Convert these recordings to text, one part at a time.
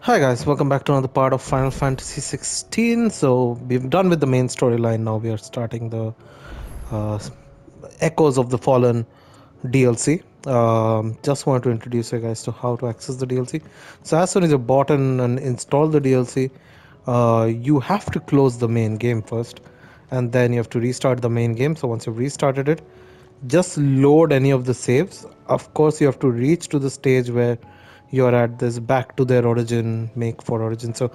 Hi guys, welcome back to another part of Final Fantasy 16. So we've done with the main storyline. Now we are starting the uh, Echoes of the Fallen DLC. Just wanted to introduce you guys to how to access the DLC. So as soon as you bought and install the DLC, you have to close the main game first, and then you have to restart the main game. So once you've restarted it, just load any of the saves. Of course, you have to reach to the stage where you're at this back to their origin, make for origin. So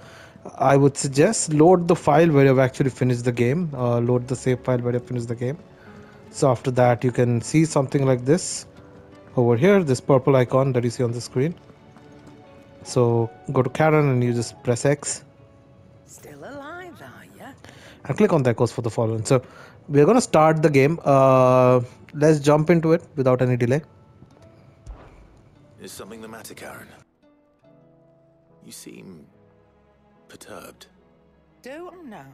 I would suggest load the file where you've actually finished the game, load the save file where you finished the game. So after that, you can see something like this over here, this purple icon that you see on the screen. So go to Karen and you just press X. Still alive, are you? And click on the Echoes for the Fallen. So we're going to start the game. Let's jump into it without any delay. Is something the matter, Karen? You seem perturbed. Don't know.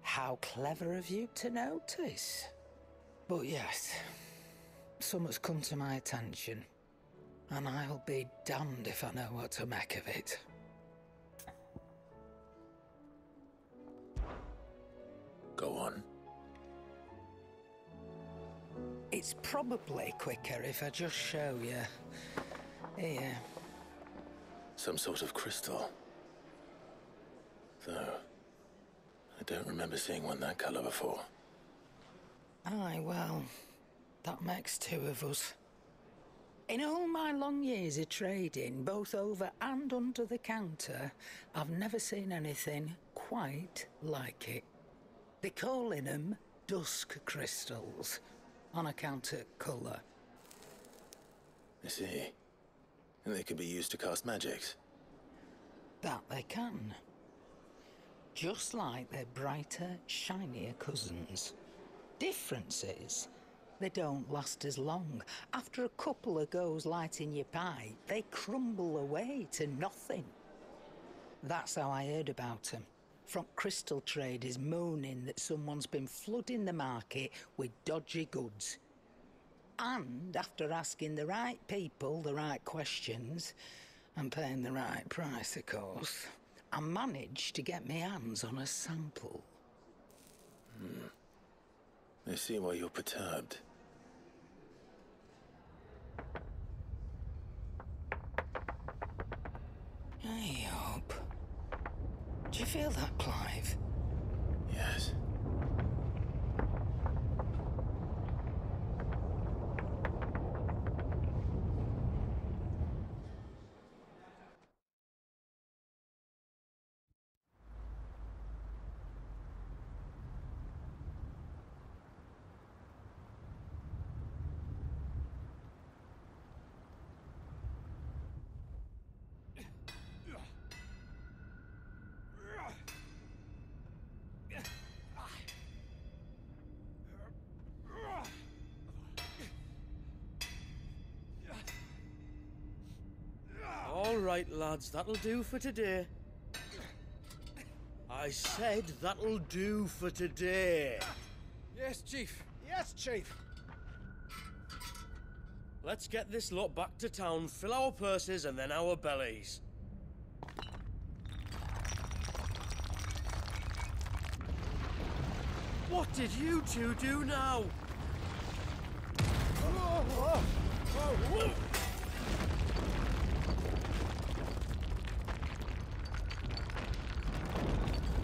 How clever of you to notice. But yes, something's come to my attention, and I'll be damned if I know what to make of it. Go on. It's probably quicker if I just show you. Here. Some sort of crystal. Though, I don't remember seeing one that color before. Aye, well, that makes two of us. In all my long years of trading, both over and under the counter, I've never seen anything quite like it. They're calling them dusk crystals, on account of colour. I see. And they could be used to cast magics. That they can. Just like their brighter, shinier cousins. Difference is, they don't last as long. After a couple of goes lighting your pipe, they crumble away to nothing. That's how I heard about them. From crystal traders moaning that someone's been flooding the market with dodgy goods. And after asking the right people the right questions, and paying the right price, of course, I managed to get my hands on a sample. I see why you're perturbed. I hope. Do you feel that, Clive? Yes. All right, lads, that'll do for today. I said that'll do for today. Yes, Chief. Yes, Chief. Let's get this lot back to town, fill our purses and then our bellies. What did you two do now?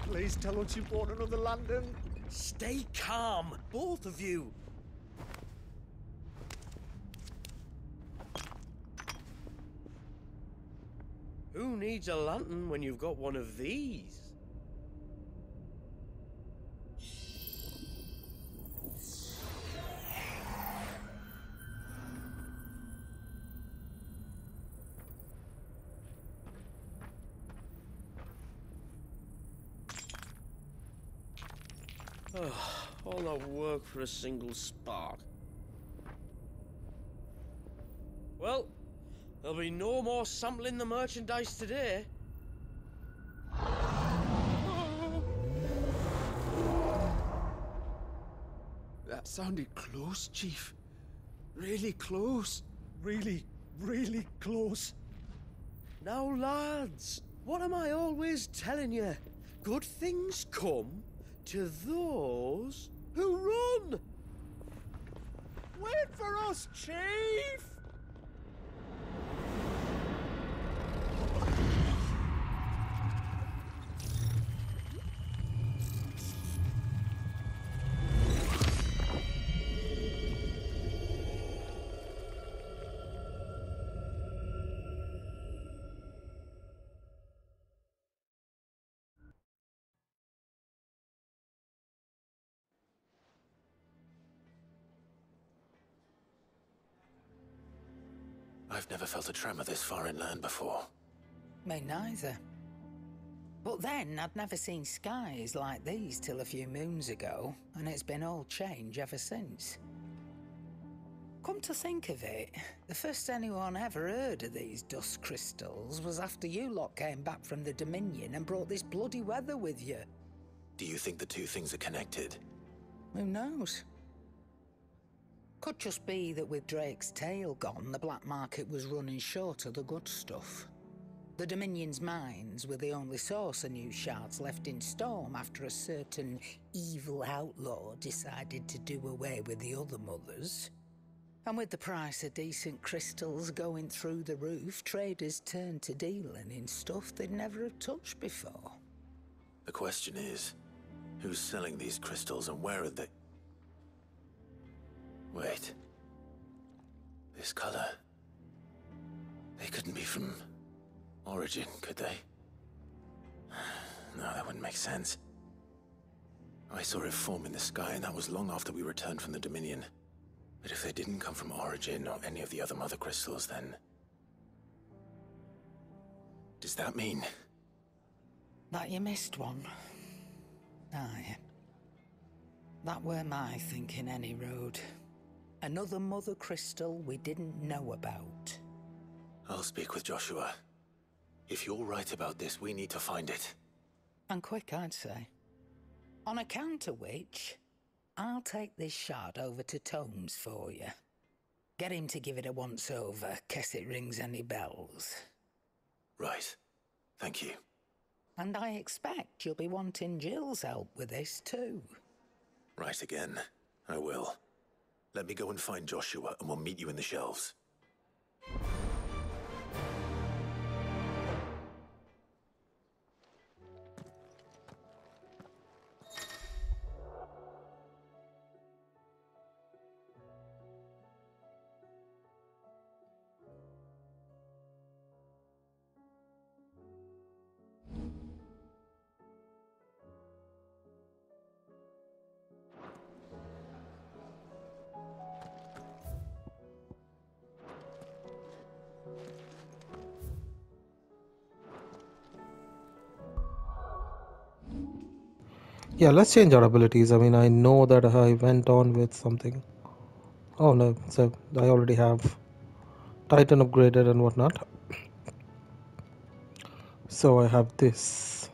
Please tell us you bought another lantern. Stay calm, both of you. Who needs a lantern when you've got one of these? All that work for a single spark. Well, there'll be no more sampling the merchandise today. That sounded close, Chief. Really close. Really, really close. Now, lads, what am I always telling you? Good things come to those who run. Wait for us, Chief! I've never felt a tremor this far inland before. Me neither. But then, I'd never seen skies like these till a few moons ago, and it's been all change ever since. Come to think of it, the first anyone ever heard of these dust crystals was after you lot came back from the Dominion and brought this bloody weather with you. Do you think the two things are connected? Who knows? Could just be that with Drake's tail gone, the black market was running short of the good stuff. The Dominion's mines were the only source of new shards left in Storm after a certain evil outlaw decided to do away with the other mothers. And with the price of decent crystals going through the roof, traders turned to dealing in stuff they'd never have touched before. The question is, who's selling these crystals and where are they? Wait. This color. They couldn't be from Origin, could they? No, that wouldn't make sense. I saw it form in the sky, and that was long after we returned from the Dominion. But if they didn't come from Origin or any of the other mother crystals, then... does that mean... That you missed one? Aye. That were my thinking, any road. Another mother crystal we didn't know about. I'll speak with Joshua. If you're right about this, we need to find it. And quick, I'd say. On account of which, I'll take this shard over to Tomes for you. Get him to give it a once-over, case it rings any bells. Right. Thank you. And I expect you'll be wanting Jill's help with this too. Right again. I will. Let me go and find Joshua, and we'll meet you in the shelves. Yeah, let's change our abilities. I mean, I know that I went on with something. Oh no, so I already have Titan upgraded and whatnot. So I have this.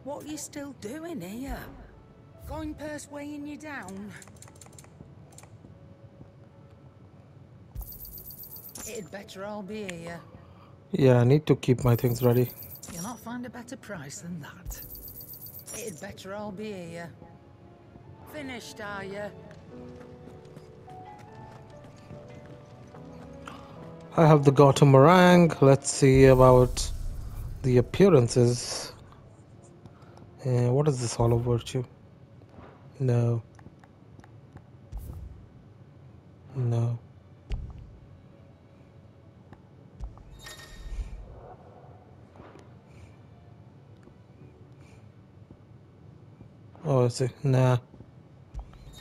What are you still doing here? Going purse weighing you down? It'd better all be here. Yeah, I need to keep my things ready. You'll not find a better price than that. It'd better all be here. Finished, are you? I have the Gotham meringue. Let's see about the appearances. What is this hollow virtue? No. No. Oh, I see. Nah.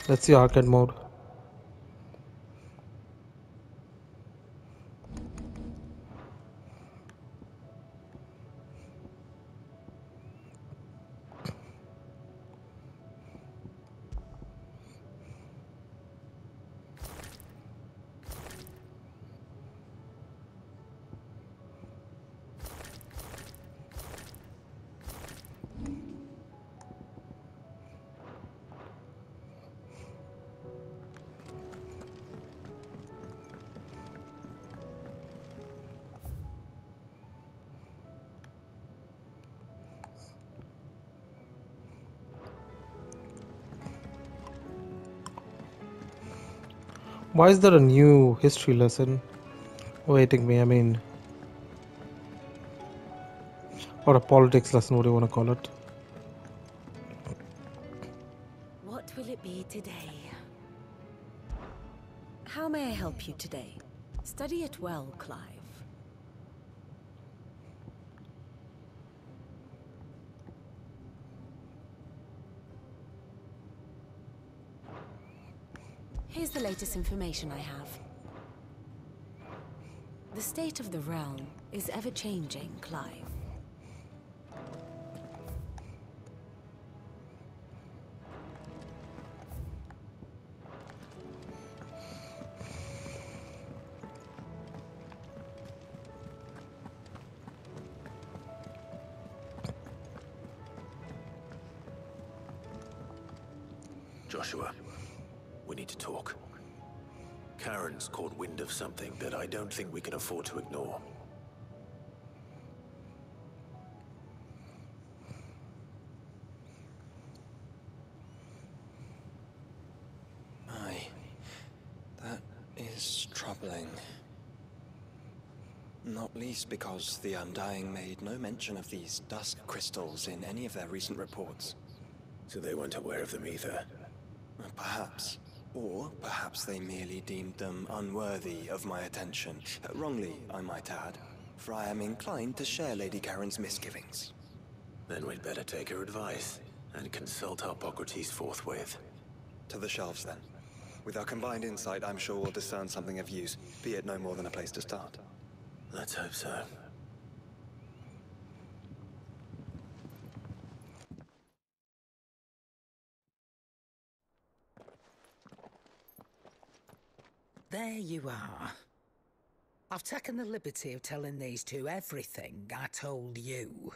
Let's see arcade mode. Why is there a new history lesson waiting me? I mean, or a politics lesson, what do you want to call it? What will it be today? How may I help you today? Study it well, Clive. Here's the latest information I have. The state of the realm is ever-changing, Clive. Joshua, we need to talk. Karen's caught wind of something that I don't think we can afford to ignore. Aye, that is troubling. Not least because the Undying made no mention of these dusk crystals in any of their recent reports. So they weren't aware of them either. Perhaps. Or perhaps they merely deemed them unworthy of my attention. Wrongly, I might add, for I am inclined to share Lady Karen's misgivings. Then we'd better take her advice and consult Hippocrates forthwith. To the shelves, then. With our combined insight, I'm sure we'll discern something of use, be it no more than a place to start. Let's hope so. There you are. I've taken the liberty of telling these two everything I told you.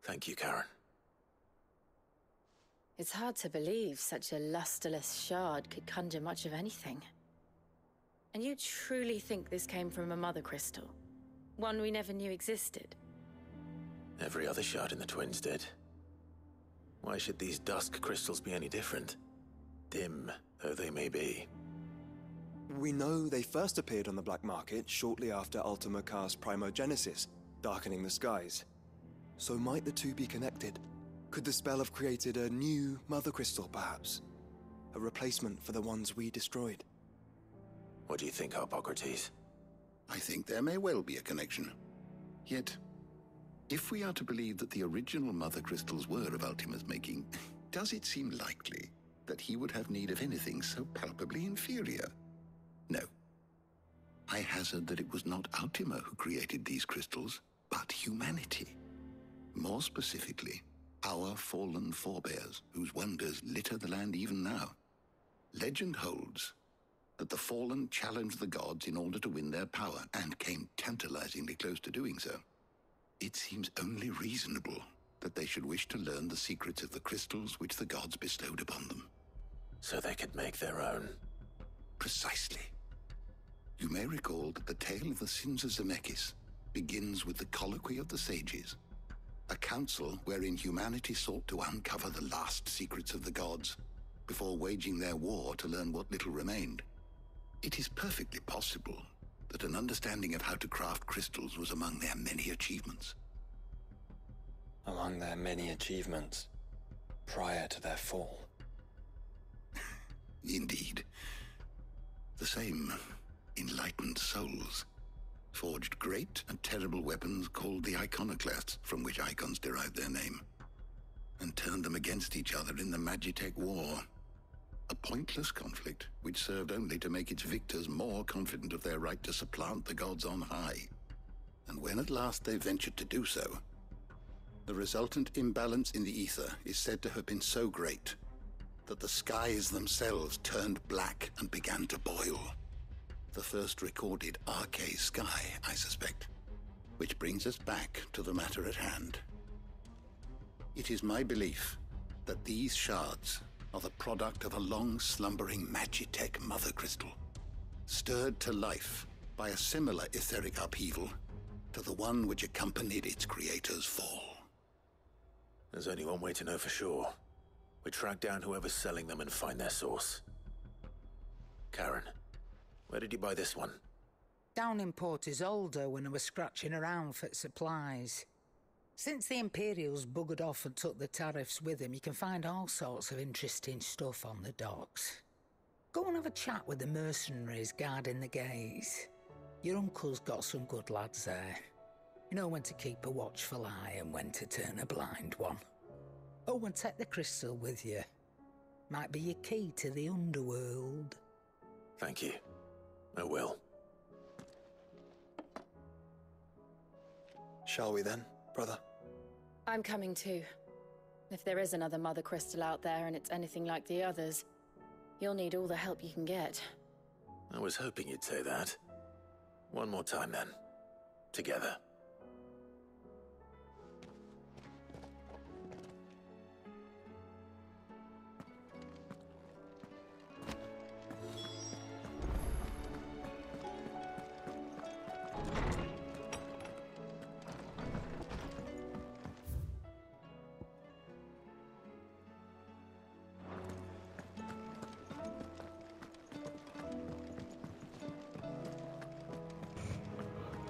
Thank you, Karen. It's hard to believe such a lusterless shard could conjure much of anything. And you truly think this came from a mother crystal? One we never knew existed? Every other shard in the Twins did. Why should these dusk crystals be any different? Dim though they may be. We know they first appeared on the black market shortly after Ultima Car's primogenesis, darkening the skies. So might the two be connected? Could the spell have created a new mother crystal, perhaps? A replacement for the ones we destroyed? What do you think, Hippocrates? I think there may well be a connection. Yet, if we are to believe that the original mother crystals were of Ultima's making, does it seem likely that he would have need of anything so palpably inferior? No. I hazard that it was not Ultima who created these crystals, but humanity. More specifically, our fallen forebears, whose wonders litter the land even now. Legend holds that the fallen challenged the gods in order to win their power, and came tantalizingly close to doing so. It seems only reasonable that they should wish to learn the secrets of the crystals which the gods bestowed upon them. So they could make their own. Precisely. You may recall that the tale of the sins of Zemeckis begins with the colloquy of the sages, a council wherein humanity sought to uncover the last secrets of the gods before waging their war to learn what little remained. It is perfectly possible that an understanding of how to craft crystals was among their many achievements. Among their many achievements, prior to their fall. Indeed. The same enlightened souls forged great and terrible weapons called the iconoclasts, from which icons derived their name, and turned them against each other in the Magitech War. A pointless conflict which served only to make its victors more confident of their right to supplant the gods on high. And when at last they ventured to do so, the resultant imbalance in the ether is said to have been so great that the skies themselves turned black and began to boil. The first recorded arcane sky, I suspect. Which brings us back to the matter at hand. It is my belief that these shards are the product of a long-slumbering Magitech mother crystal, stirred to life by a similar etheric upheaval to the one which accompanied its creator's fall. There's only one way to know for sure. We track down whoever's selling them and find their source. Karen, Where did you buy this one? Down in Port Isolde when I was scratching around for supplies. Since the Imperials buggered off and took the tariffs with them, you can find all sorts of interesting stuff on the docks. Go and have a chat with the mercenaries guarding the gates. Your uncle's got some good lads there. You know when to keep a watchful eye and when to turn a blind one. Oh, and take the crystal with you. Might be your key to the underworld. Thank you. I will. Shall we then, brother? I'm coming too. If there is another Mother Crystal out there and it's anything like the others, you'll need all the help you can get. I was hoping you'd say that. One more time then. Together.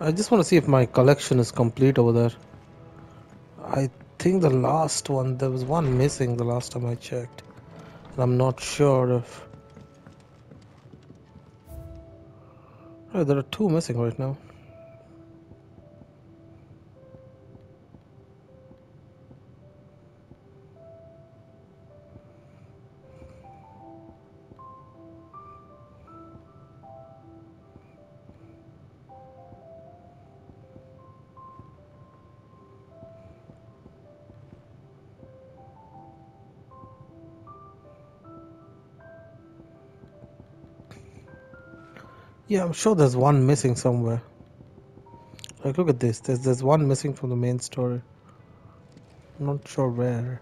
I just want to see if my collection is complete over there. I think the last one, there was one missing the last time I checked. And I'm not sure if... Oh, there are two missing right now. Yeah, I'm sure there's one missing somewhere. Like, look at this. There's one missing from the main story. I'm not sure where.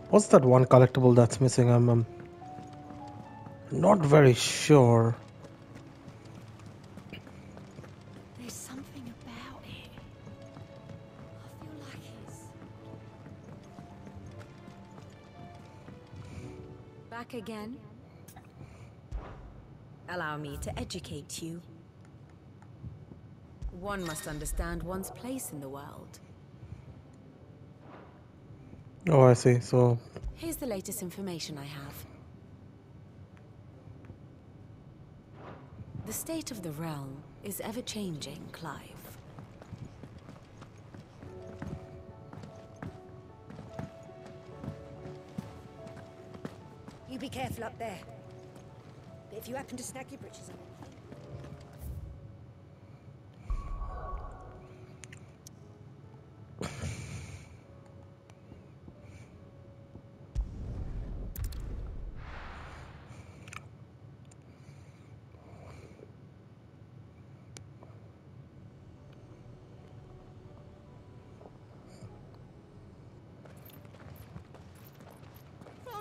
What's that one collectible that's missing? I'm not very sure. There's something about it. I feel like it's... Back again? Allow me to educate you. One must understand one's place in the world. Oh, I see. So... Here's the latest information I have. The state of the realm is ever-changing, Clive. You be careful up there. But if you happen to snag your britches on it.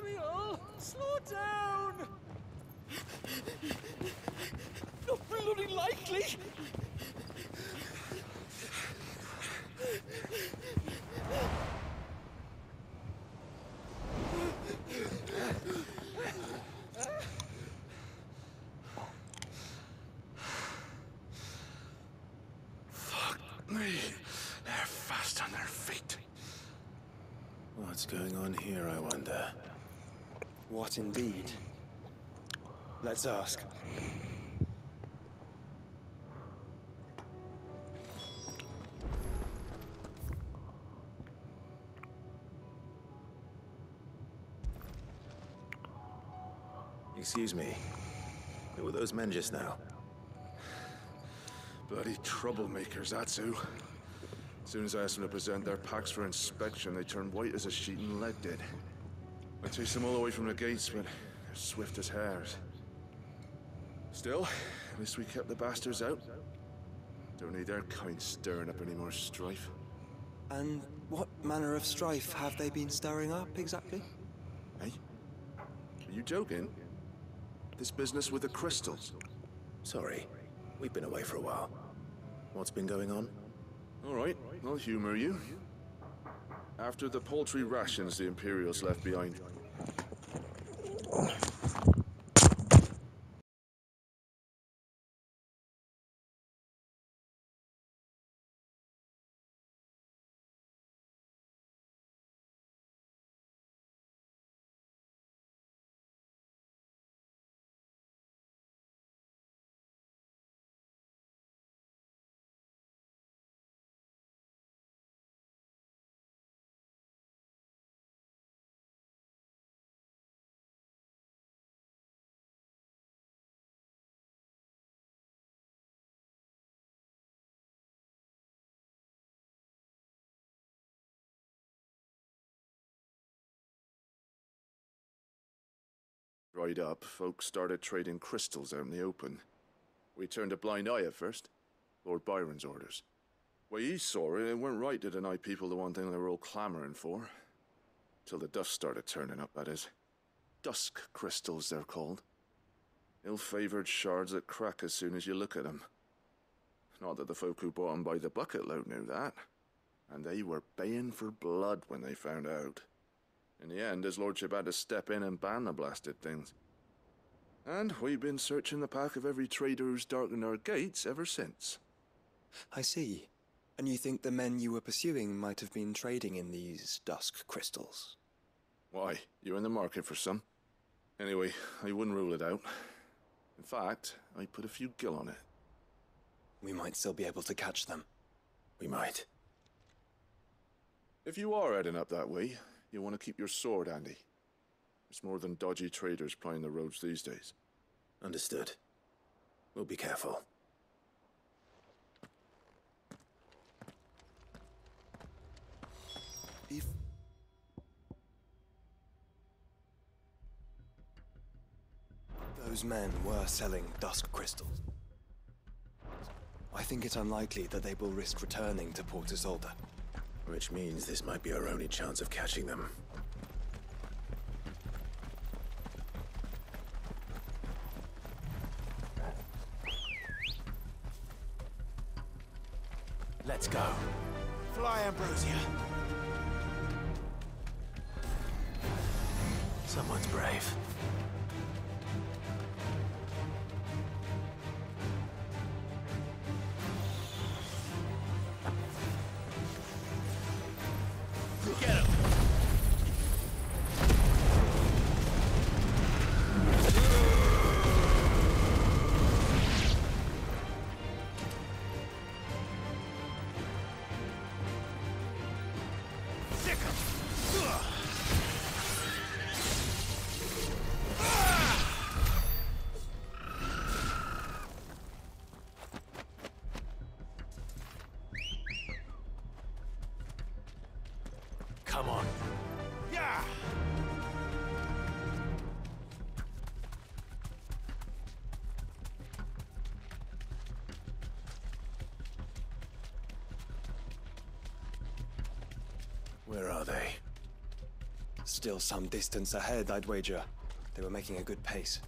Samuel, slow down! Not bloody likely! Fuck me. They're fast on their feet. What's going on here, I wonder? What indeed? Let's ask. Excuse me. Who were those men just now? Bloody troublemakers, that's who. As soon as I asked them to present their packs for inspection, they turned white as a sheet and lead did. I chased them all away from the gates, but they're swift as hares. Still, at least we kept the bastards out. Don't need their kind stirring up any more strife. And what manner of strife have they been stirring up, exactly? Hey? Are you joking? This business with the crystals? Sorry. We've been away for a while. What's been going on? All right, I'll humor you. After the poultry rations the Imperials left behind, dried up, folks started trading crystals out in the open. We turned a blind eye at first. Lord Byron's orders. Way he saw it, it weren't right to deny people the one thing they were all clamoring for. Till the dust started turning up, that is. Dusk crystals, they're called. Ill-favored shards that crack as soon as you look at them. Not that the folk who bought them by the bucket load knew that. And they were baying for blood when they found out. In the end, his lordship had to step in and ban the blasted things. And we've been searching the pack of every trader who's darkened our gates ever since. I see. And you think the men you were pursuing might have been trading in these dusk crystals? Why, you're in the market for some. Anyway, I wouldn't rule it out. In fact, I put a few gil on it. We might still be able to catch them. We might. If you are heading up that way, you want to keep your sword handy. There's more than dodgy traders plying the roads these days. Understood. We'll be careful. If... Those men were selling dusk crystals, I think it's unlikely that they will risk returning to Port Isolde. Which means this might be our only chance of catching them. Let's go. Fly, Ambrosia. Someone's brave. Get him! Sick him! Come on. Yeah! Where are they? Still some distance ahead, I'd wager. They were making a good pace.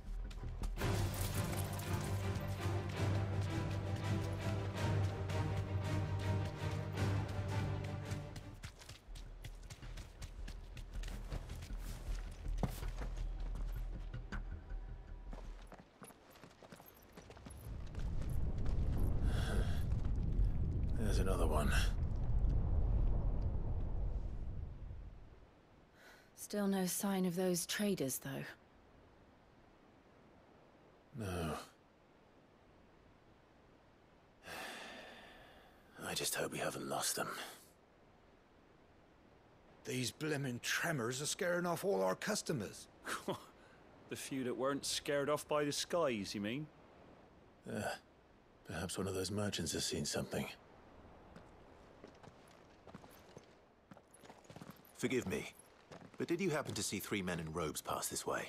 There's another one. Still no sign of those traders, though. No. I just hope we haven't lost them. These blimmin' tremors are scaring off all our customers. The few that weren't scared off by the skies, you mean? Perhaps one of those merchants has seen something. Forgive me, but did you happen to see 3 men in robes pass this way?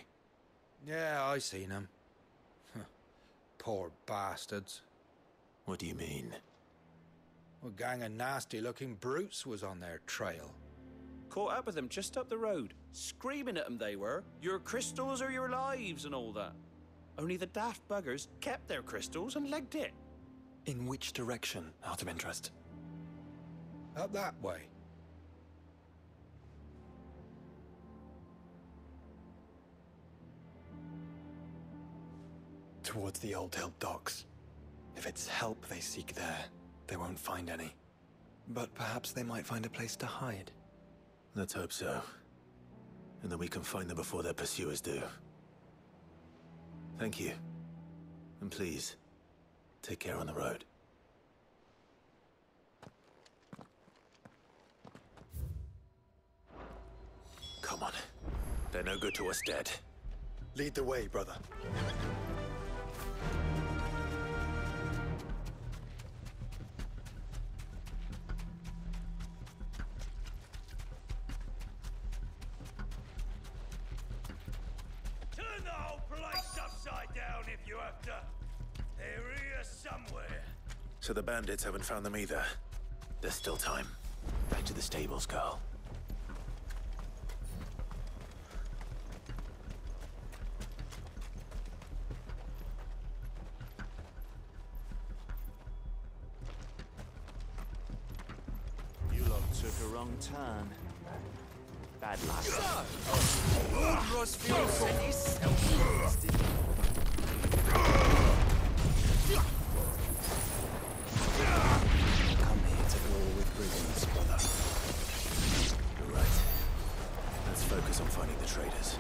Yeah, I seen them. Poor bastards. What do you mean? A gang of nasty-looking brutes was on their trail. Caught up with them just up the road. Screaming at them they were. Your crystals or your lives and all that. Only the daft buggers kept their crystals and legged it. In which direction, out of interest? Up that way. Towards the Old Hill docks. If it's help they seek there, they won't find any. But perhaps they might find a place to hide. Let's hope so. And that we can find them before their pursuers do. Thank you. And please, take care on the road. Come on. They're no good to us dead. Lead the way, brother. Turn the whole place upside down if you have to. They're here somewhere. So the bandits haven't found them either. There's still time. Back to the stables, Carl. You lot took a wrong turn. Bad luck. Rosfield said himself. Come here to war with brigands, brother. You're right. Let's focus on finding the traitors.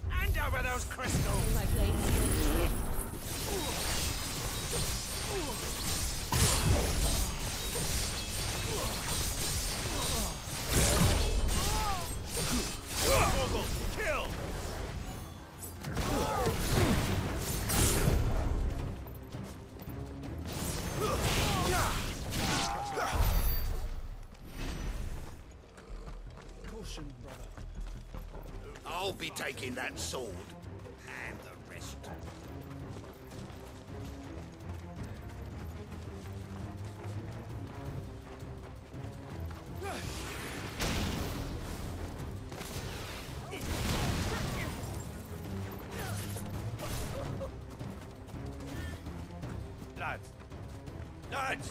Hand over those crystals! My blade. Kill! Caution, brother. I'll be taking that sword and the rest. Lads! Lads!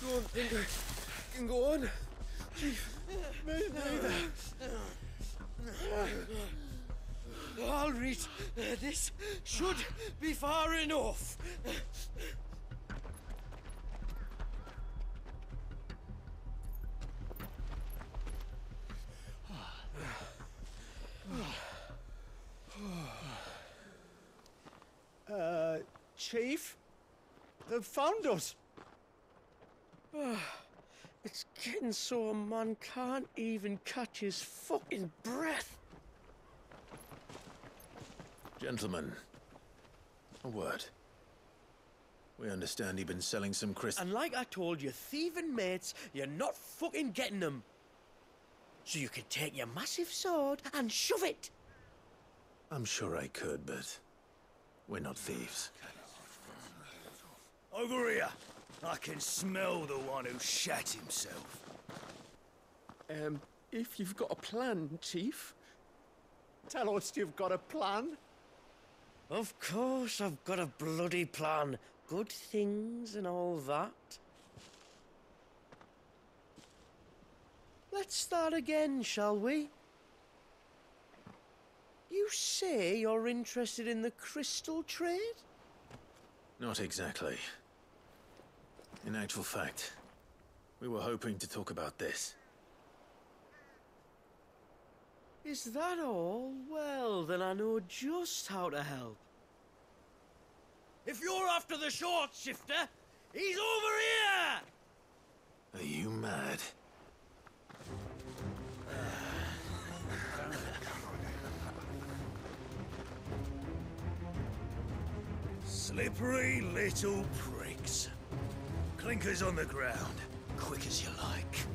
Go on, Finger. Can go on. Chief, me neither. I'll reach. This should be far enough. Chief? They've found us. It's getting so a man can't even catch his fucking breath. Gentlemen, a word. We understand you've been selling some crystals. And like I told your thieving mates, you're not fucking getting them. So you can take your massive sword and shove it. I'm sure I could, but we're not thieves. Over here. I can smell the one who shat himself. If you've got a plan, Chief. Tell us you've got a plan. Of course I've got a bloody plan. Good things and all that. Let's start again, shall we? You say you're interested in the crystal trade? Not exactly. In actual fact, we were hoping to talk about this. Is that all? Well, then I know just how to help. If you're after the short shifter, he's over here! Are you mad? Slippery little pricks. Clinkers on the ground, quick as you like.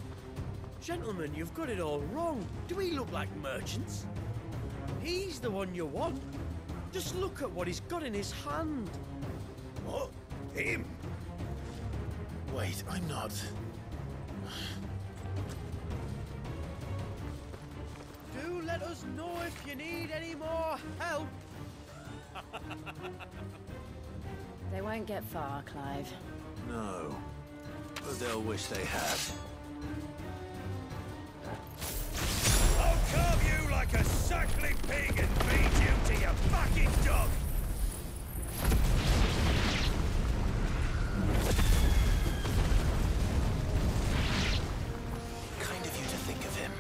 Gentlemen, you've got it all wrong. Do we look like merchants? He's the one you want. Just look at what he's got in his hand. What? Him? Wait, I'm not. Do let us know if you need any more help. They won't get far, Clive. No. But they'll wish they had. I'll carve you like a suckling pig and feed you to your fucking dog! Kind of you to think of him.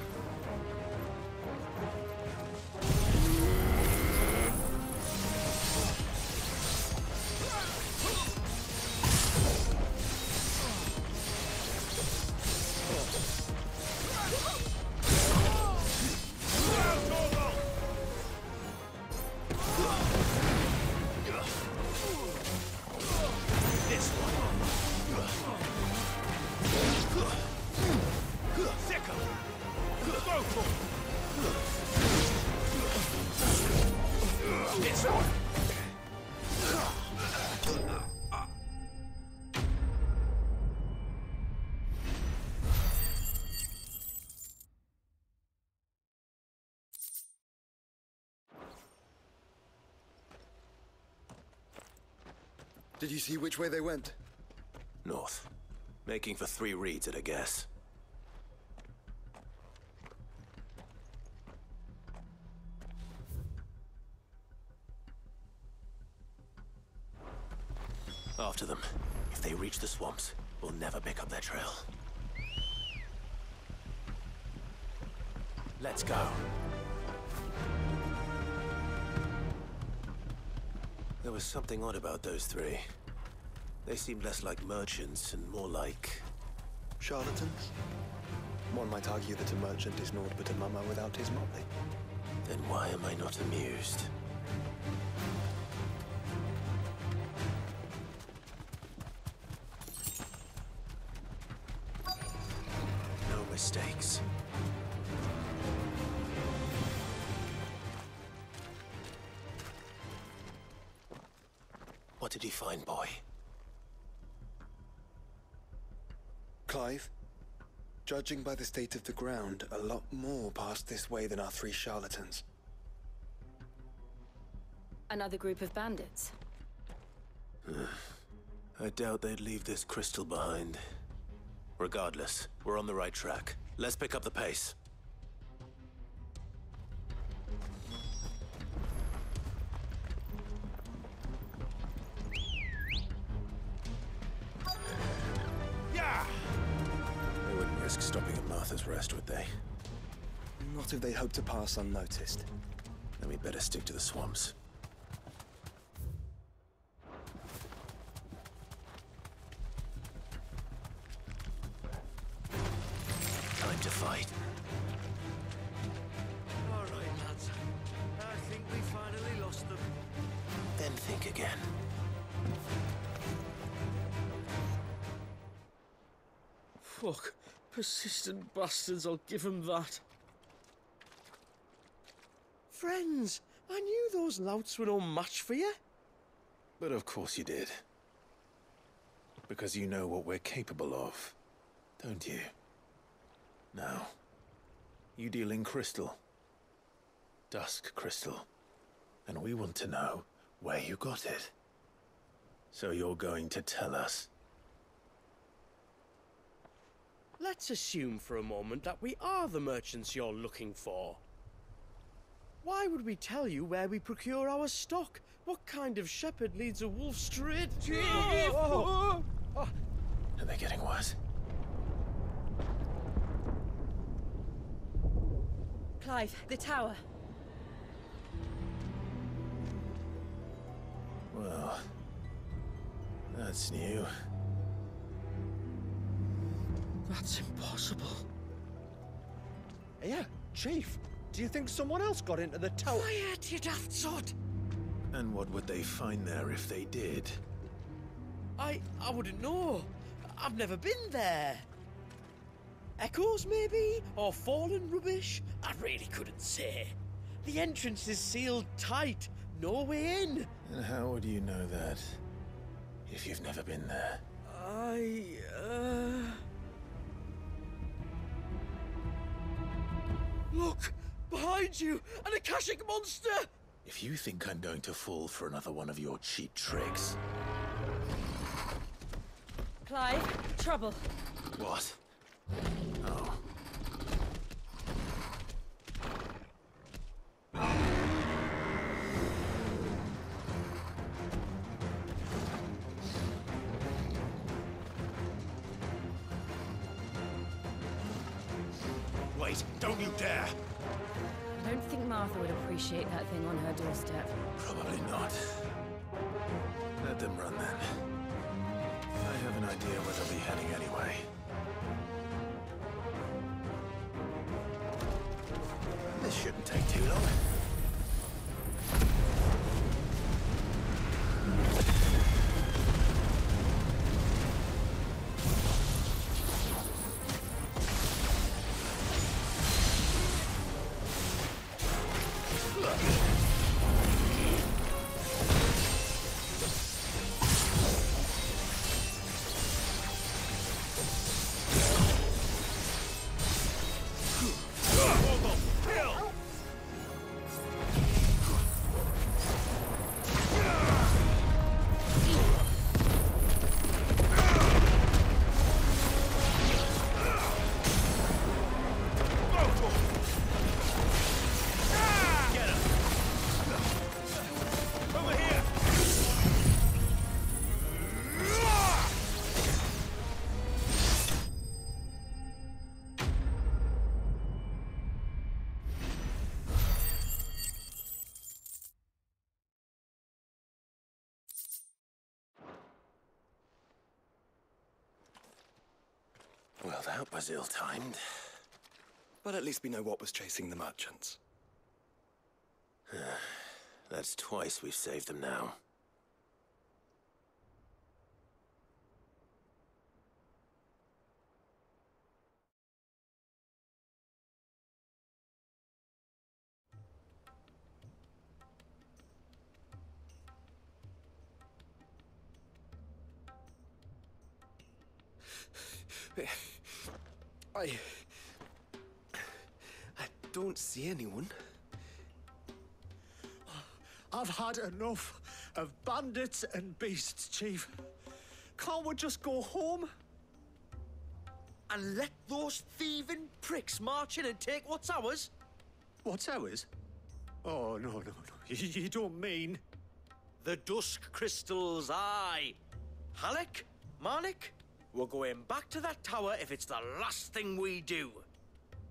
Did you see which way they went? North. Making for 3 reads at a guess. After them. If they reach the swamps, we'll never pick up their trail. Let's go. There was something odd about those 3. They seemed less like merchants and more like... charlatans? One might argue that a merchant is naught but a mummer without his motley. Then why am I not amused? No mistakes. What did you find, boy? Clive, judging by the state of the ground, a lot more passed this way than our 3 charlatans. Another group of bandits. I doubt they'd leave this crystal behind. Regardless, we're on the right track. Let's pick up the pace. Yeah! They wouldn't risk stopping at Martha's Rest, would they? Not if they hope to pass unnoticed. Then we'd better stick to the swamps. again. Fuck. Persistent bastards, I'll give them that. Friends, I knew those louts were no match for you. But of course you did. Because you know what we're capable of, don't you? Now, you deal in crystal. Dusk crystal. And we want to know where you got it. So you're going to tell us? Let's assume for a moment that we are the merchants you're looking for. Why would we tell you where we procure our stock? What kind of shepherd leads a wolf straight? Are they getting worse? Clive, the tower. Well, that's new. That's impossible. Yeah, Chief. Do you think someone else got into the tower? Quiet, you daft sod! And what would they find there if they did? I wouldn't know. I've never been there. Echoes, maybe? Or fallen rubbish? I really couldn't say. The entrance is sealed tight. No way in. And how would you know that, if you've never been there? Look! Behind you! An Akashic monster! If you think I'm going to fall for another one of your cheap tricks... Clive, trouble. What? Oh. Wait, don't you dare! I don't think Martha would appreciate that thing on her doorstep. Probably not. Let them run then. I have an idea where they'll be heading anyway. This shouldn't take too long. Well, that was ill-timed. But at least we know what was chasing the merchants. That's twice we've saved them now. I don't see anyone. I've had enough of bandits and beasts, Chief. Can't we just go home? And let those thieving pricks march in and take what's ours? What's ours? Oh, no. You don't mean... The dusk crystals, aye. Halleck? Marnik? We're going back to that tower if it's the last thing we do.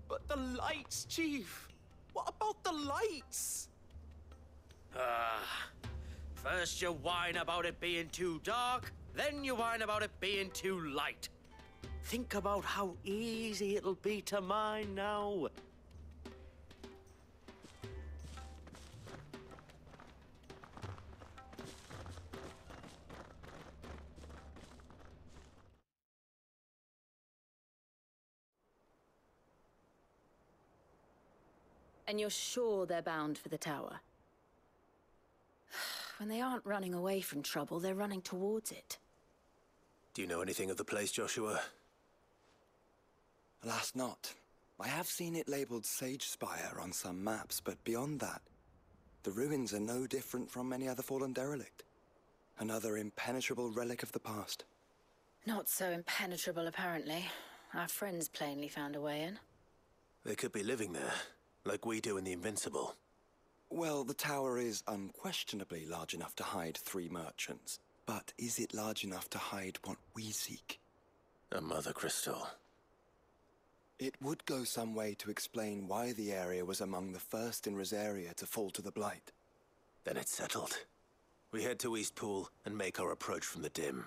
But the lights, Chief. What about the lights? First you whine about it being too dark, then you whine about it being too light. Think about how easy it'll be to mine now. And you're sure they're bound for the tower? When they aren't running away from trouble, they're running towards it. Do you know anything of the place, Joshua? Alas, not. I have seen it labeled Sage Spire on some maps, but beyond that, the ruins are no different from any other fallen derelict. Another impenetrable relic of the past. Not so impenetrable, apparently. Our friends plainly found a way in. They could be living there, like we do in the Invincible. Well, the tower is unquestionably large enough to hide 3 merchants. But is it large enough to hide what we seek? A mother crystal. It would go some way to explain why the area was among the first in Rosaria to fall to the Blight. Then it's settled. We head to Eastpool and make our approach from the dim.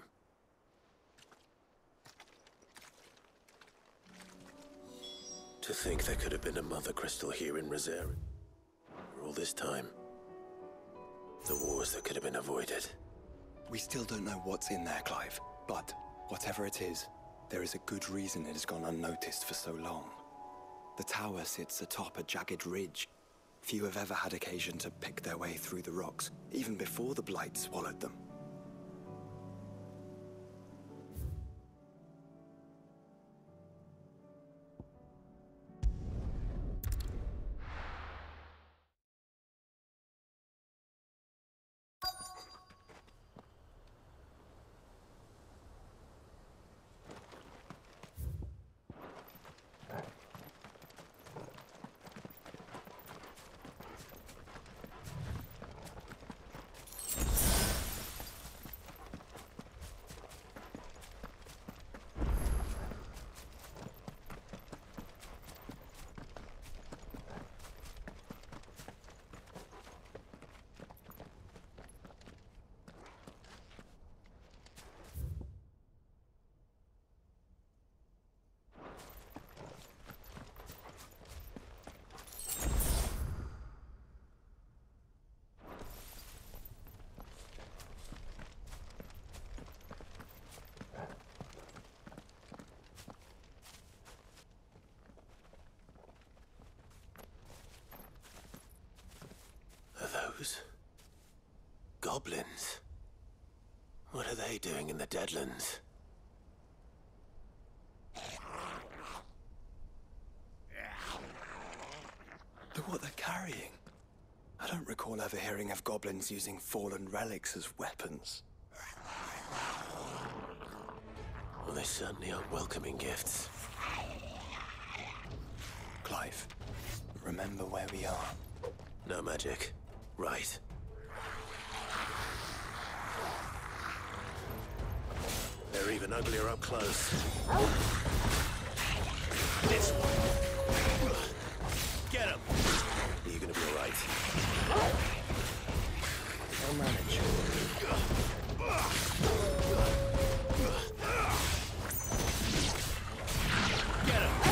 To think there could have been a mother crystal here in Rosaria. For all this time. The wars that could have been avoided. We still don't know what's in there, Clive. But whatever it is, there is a good reason it has gone unnoticed for so long. The tower sits atop a jagged ridge. Few have ever had occasion to pick their way through the rocks, even before the Blight swallowed them. Goblins? What are they doing in the Deadlands? Look what they're carrying. I don't recall ever hearing of goblins using fallen relics as weapons. Well, they certainly aren't welcoming gifts. Clive, remember where we are. No magic. Right. They're even uglier up close. This one. Get him! Are you gonna be alright? I'll manage. Get him!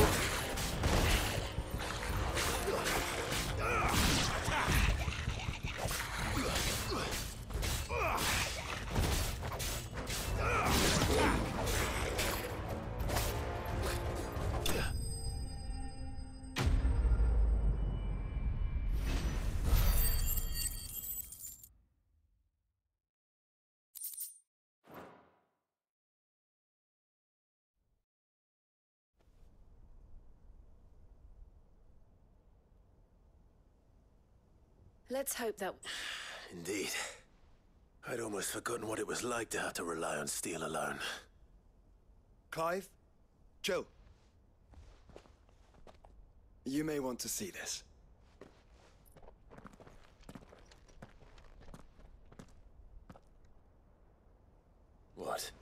Let's hope that... Indeed. I'd almost forgotten what it was like to have to rely on steel alone. Clive? Joe? You may want to see this. What?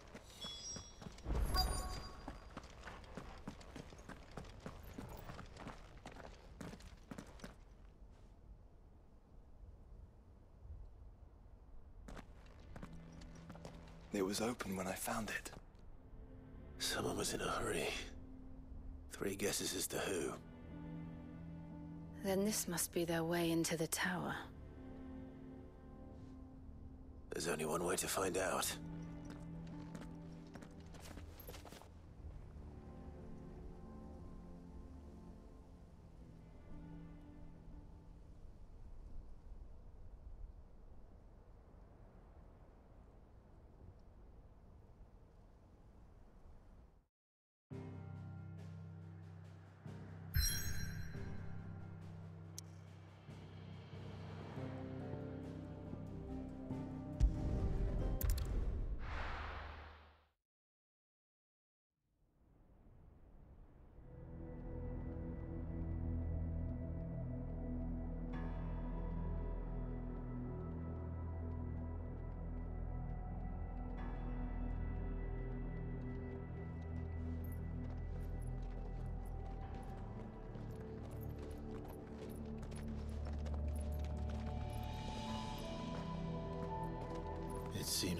It was open when I found it. Someone was in a hurry. 3 guesses as to who. Then this must be their way into the tower. There's only one way to find out.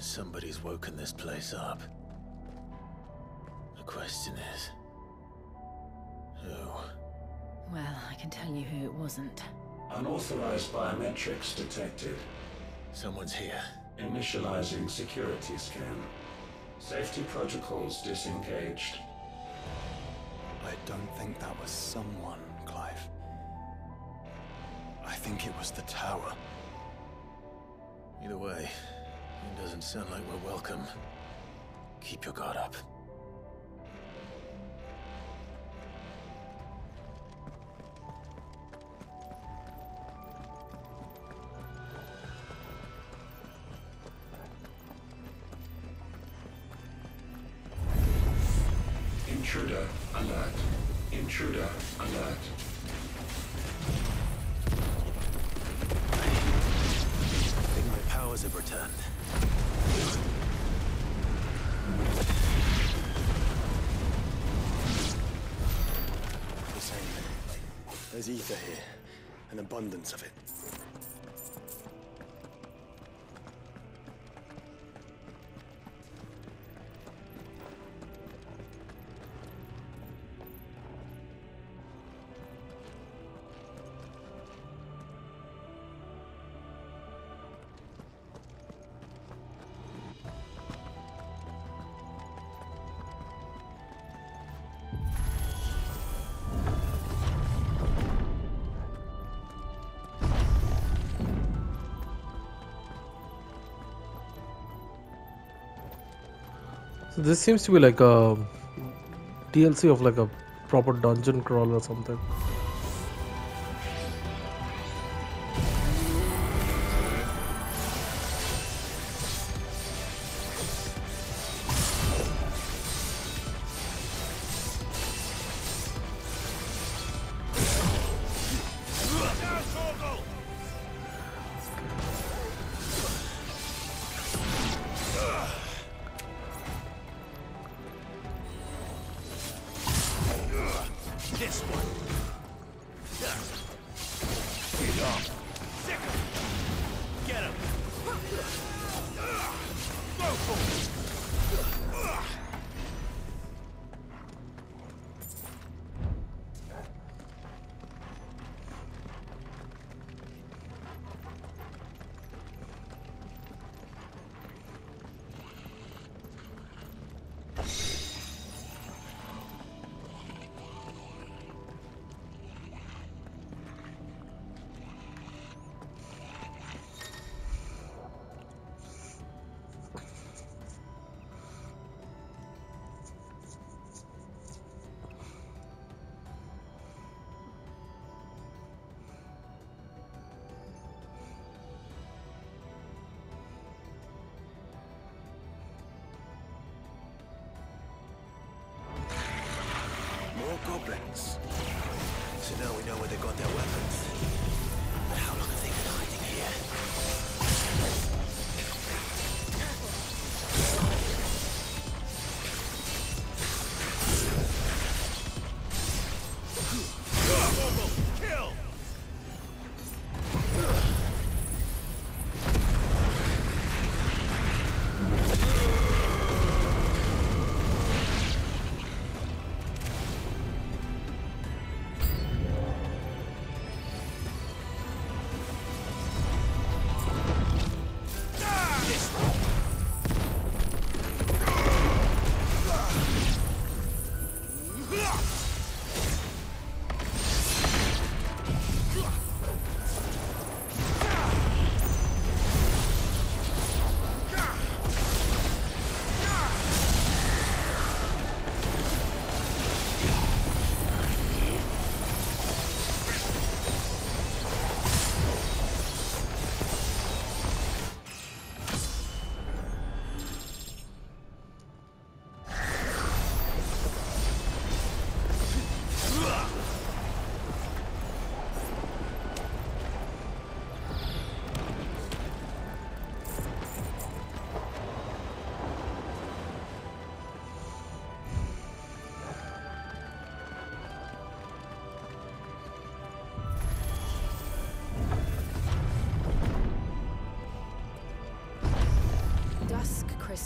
Somebody's woken this place up. The question is... who? Well, I can tell you who it wasn't. Unauthorized biometrics detected. Someone's here. Initializing security scan. Safety protocols disengaged. I don't think that was someone, Clive. I think it was the tower. Either way, it doesn't sound like we're welcome. Keep your guard up. Intruder alert. Intruder alert. I think my powers have returned. The same. There's ether here. An abundance of it. So this seems to be like a DLC of like a proper dungeon crawl or something. This one. Get off. Sick him. Get him. Go for it. More goblins. So now we know where they got their weapons. But how long have they been hiding here? Kill!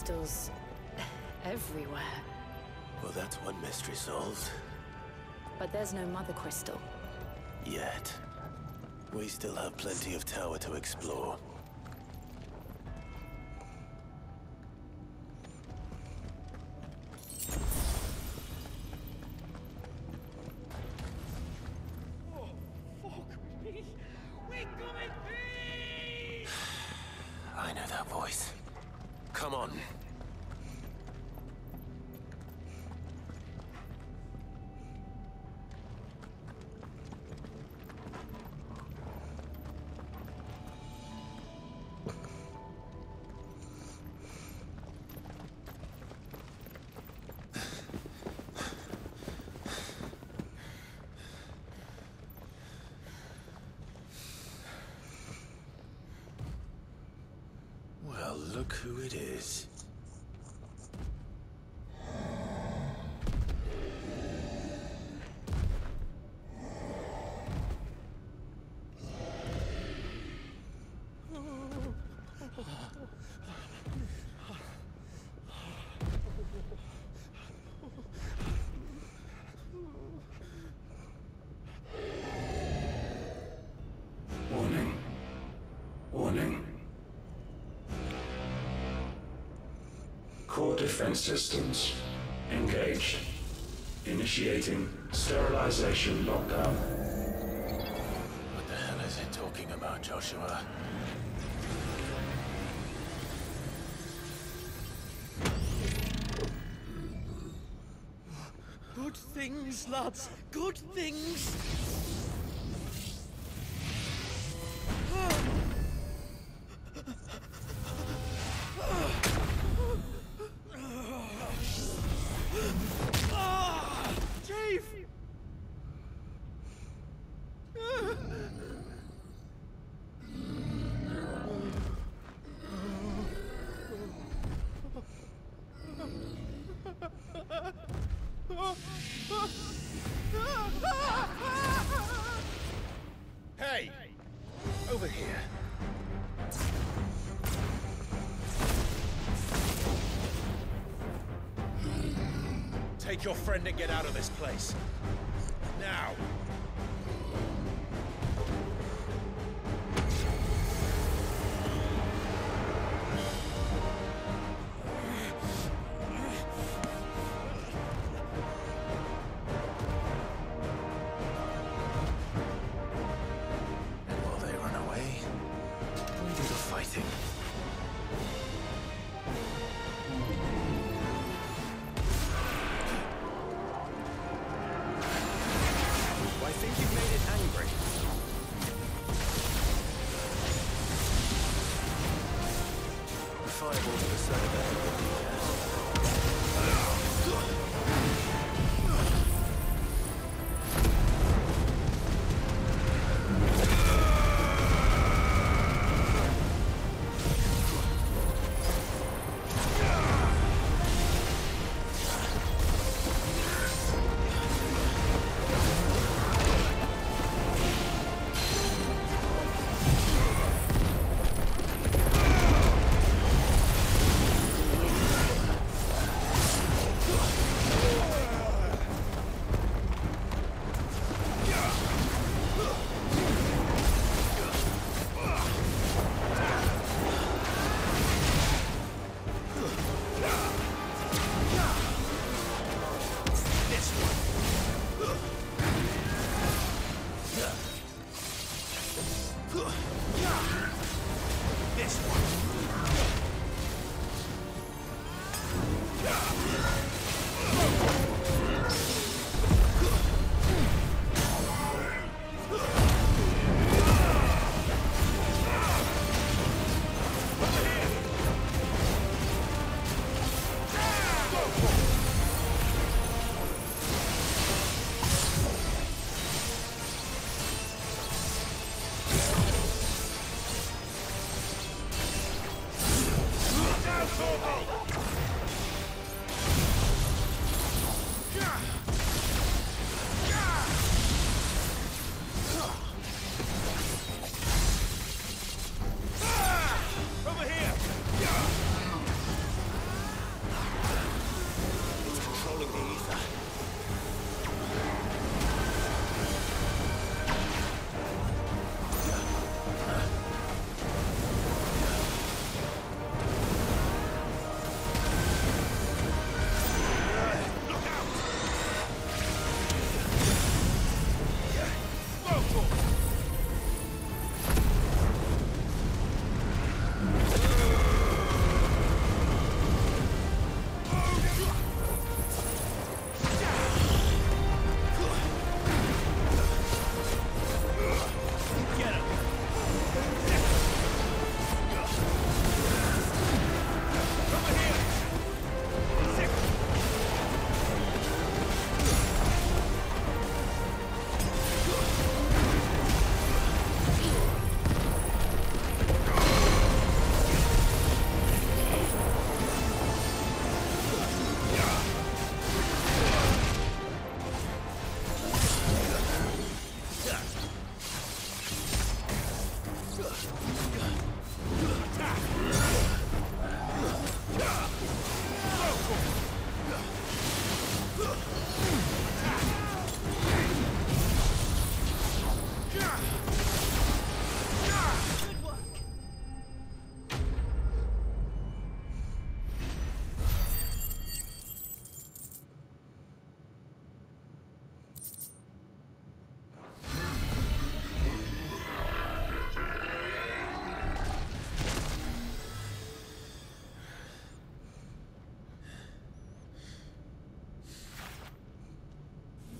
crystals everywhere. Well, that's one mystery solved. But there's no mother crystal. Yet. We still have plenty of tower to explore. I know that voice. Come on. Well, look who it is. Warning. Warning. Core defense systems engaged. Initiating sterilization lockdown. What the hell is it talking about, Joshua? Good things, lads. Good things. Chief! Hey! Over here. Take your friend and get out of this place. Now! And while they run away, we do the fighting. I think you've made it angry. The fireball to the side of that.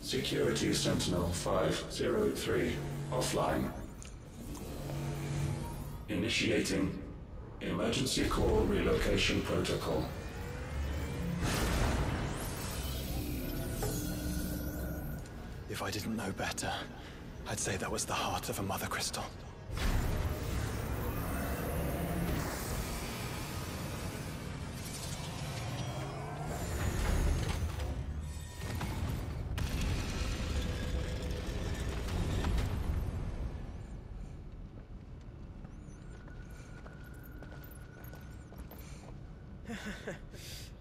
Security Sentinel 503 offline. Initiating emergency call relocation protocol. If I didn't know better, I'd say that was the heart of a mother crystal.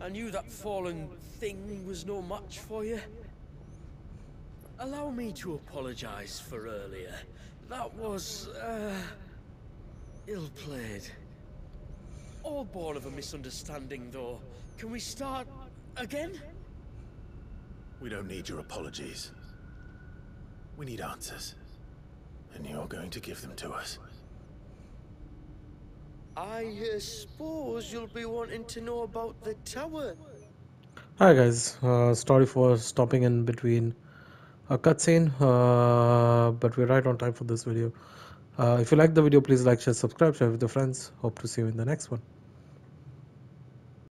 I knew that fallen thing was no match for you. Allow me to apologize for earlier. That was, ill-played. All born of a misunderstanding, though. Can we start again? We don't need your apologies. We need answers. And you're going to give them to us. I suppose you'll be wanting to know about the tower. Hi guys, sorry for stopping in between a cutscene, but we're right on time for this video. If you like the video, please like, share, subscribe, share with your friends. Hope to see you in the next one.